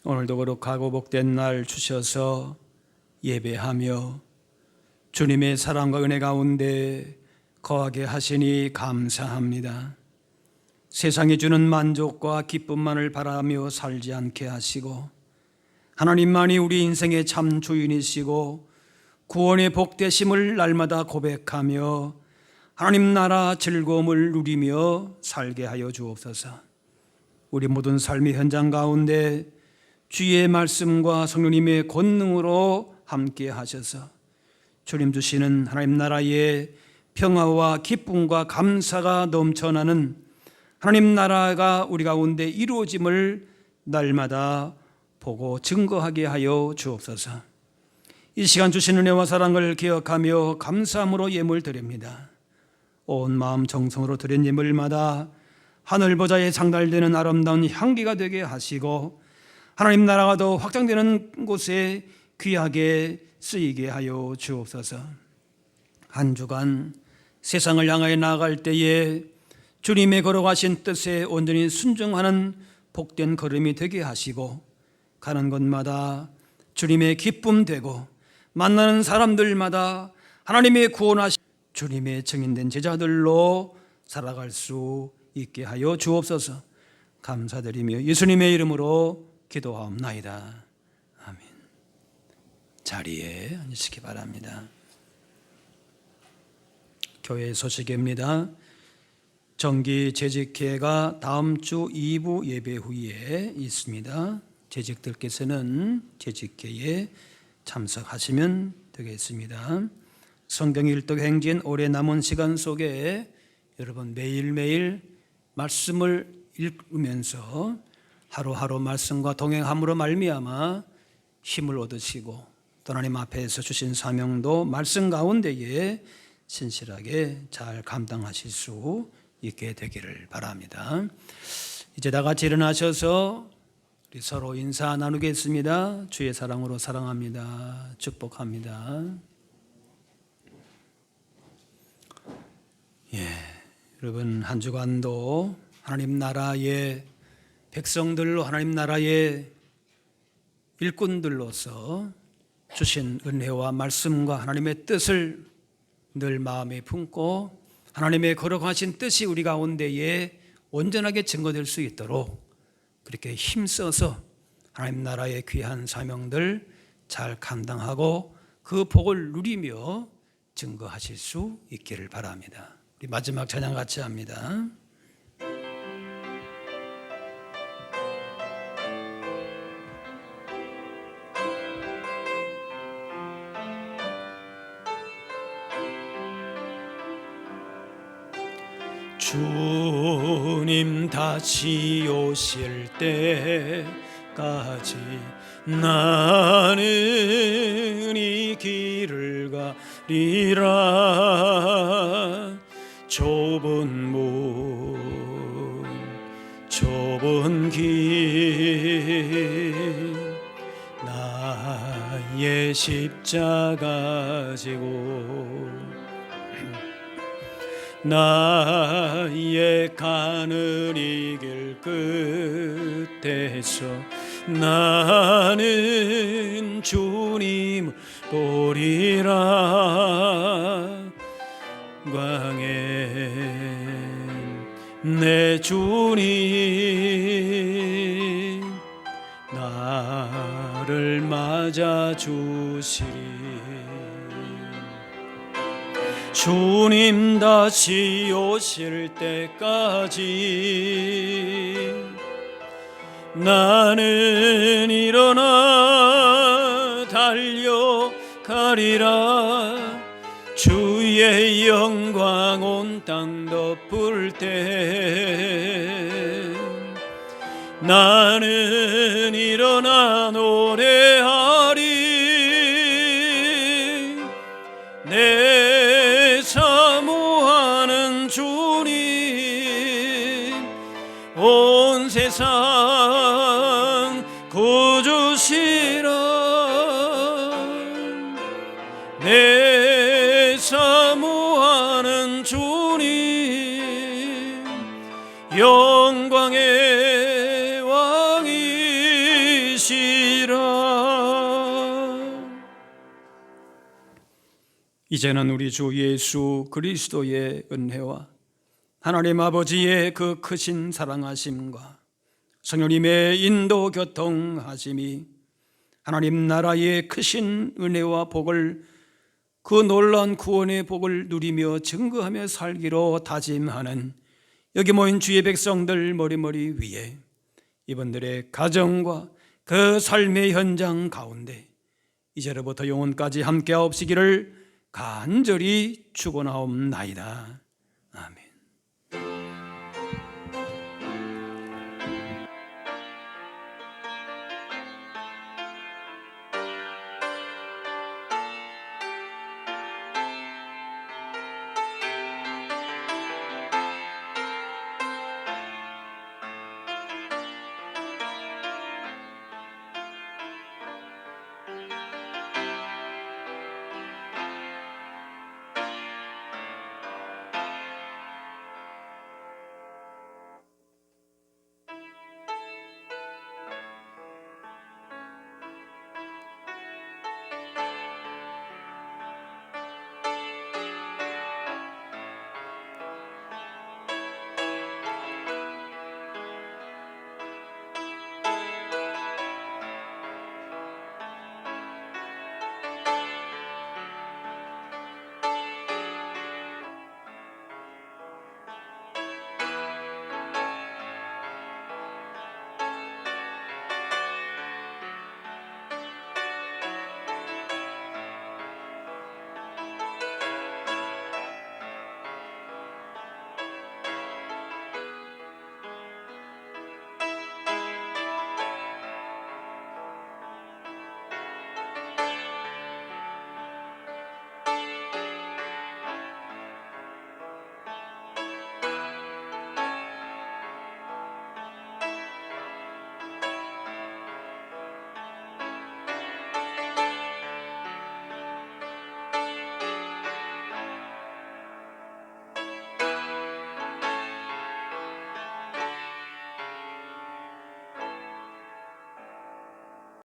오늘도 거룩하고 복된 날 주셔서 예배하며 주님의 사랑과 은혜 가운데 거하게 하시니 감사합니다. 세상이 주는 만족과 기쁨만을 바라며 살지 않게 하시고 하나님만이 우리 인생의 참 주인이시고 구원의 복되심을 날마다 고백하며 하나님 나라 즐거움을 누리며 살게 하여 주옵소서. 우리 모든 삶의 현장 가운데 주의 말씀과 성령님의 권능으로 함께 하셔서 주님 주시는 하나님 나라의 평화와 기쁨과 감사가 넘쳐나는 하나님 나라가 우리 가운데 이루어짐을 날마다 보고 증거하게 하여 주옵소서. 이 시간 주신 은혜와 사랑을 기억하며 감사함으로 예물 드립니다. 온 마음 정성으로 드린 예물마다 하늘 보좌에 상달되는 아름다운 향기가 되게 하시고 하나님 나라가 더 확장되는 곳에 귀하게 쓰이게 하여 주옵소서. 한 주간 세상을 향하여 나아갈 때에 주님의 걸어가신 뜻에 온전히 순종하는 복된 걸음이 되게 하시고 가는 곳마다 주님의 기쁨 되고 만나는 사람들마다 하나님의 구원하신 주님의 증인된 제자들로 살아갈 수 있게 하여 주옵소서. 감사드리며 예수님의 이름으로 기도하옵나이다. 아멘. 자리에 앉으시기 바랍니다. 교회 소식입니다. 정기 재직회가 다음 주 2부 예배 후에 있습니다. 재직들께서는 재직회에 참석하시면 되겠습니다. 성경 일독 행진 오래 남은 시간 속에 여러분 매일매일 말씀을 읽으면서 하루하루 말씀과 동행함으로 말미암아 힘을 얻으시고 또 하나님 앞에서 주신 사명도 말씀 가운데에 신실하게 잘 감당하실 수 있게 되기를 바랍니다. 이제 다 같이 일어나셔서 우리 서로 인사 나누겠습니다. 주의 사랑으로 사랑합니다. 축복합니다. 여러분 한 주간도 하나님 나라의 백성들로 하나님 나라의 일꾼들로서 주신 은혜와 말씀과 하나님의 뜻을 늘 마음에 품고 하나님의 거룩하신 뜻이 우리 가운데에 온전하게 증거될 수 있도록 그렇게 힘써서 하나님 나라의 귀한 사명들 잘 감당하고 그 복을 누리며 증거하실 수 있기를 바랍니다. 우리 마지막 찬양 같이 합니다. 주님 다시 오실 때까지 나는 이 길을 가리라. 좁은 문 좁은 길 나의 십자가 지고 나의 가는 이 길 끝에서 나는 주님을 보리라. 광에 내 주님 나를 맞아 주시리. 주님 다시 오실 때까지 나는 일어나 달려가리라. 주의 영광 온 땅 덮을 때 나는 일어나 노래하리. 내 사모하는 주님 온 세상 구주시라. 내 사모하는 주님 영광의 왕이시라. 이제는 우리 주 예수 그리스도의 은혜와 하나님 아버지의 그 크신 사랑하심과 성령님의 인도 교통하심이 하나님 나라의 크신 은혜와 복을 그 놀라운 구원의 복을 누리며 증거하며 살기로 다짐하는 여기 모인 주의 백성들 머리머리 위에 이분들의 가정과 그 삶의 현장 가운데 이제로부터 영원까지 함께하옵시기를 간절히 축원하옵나이다. 아멘.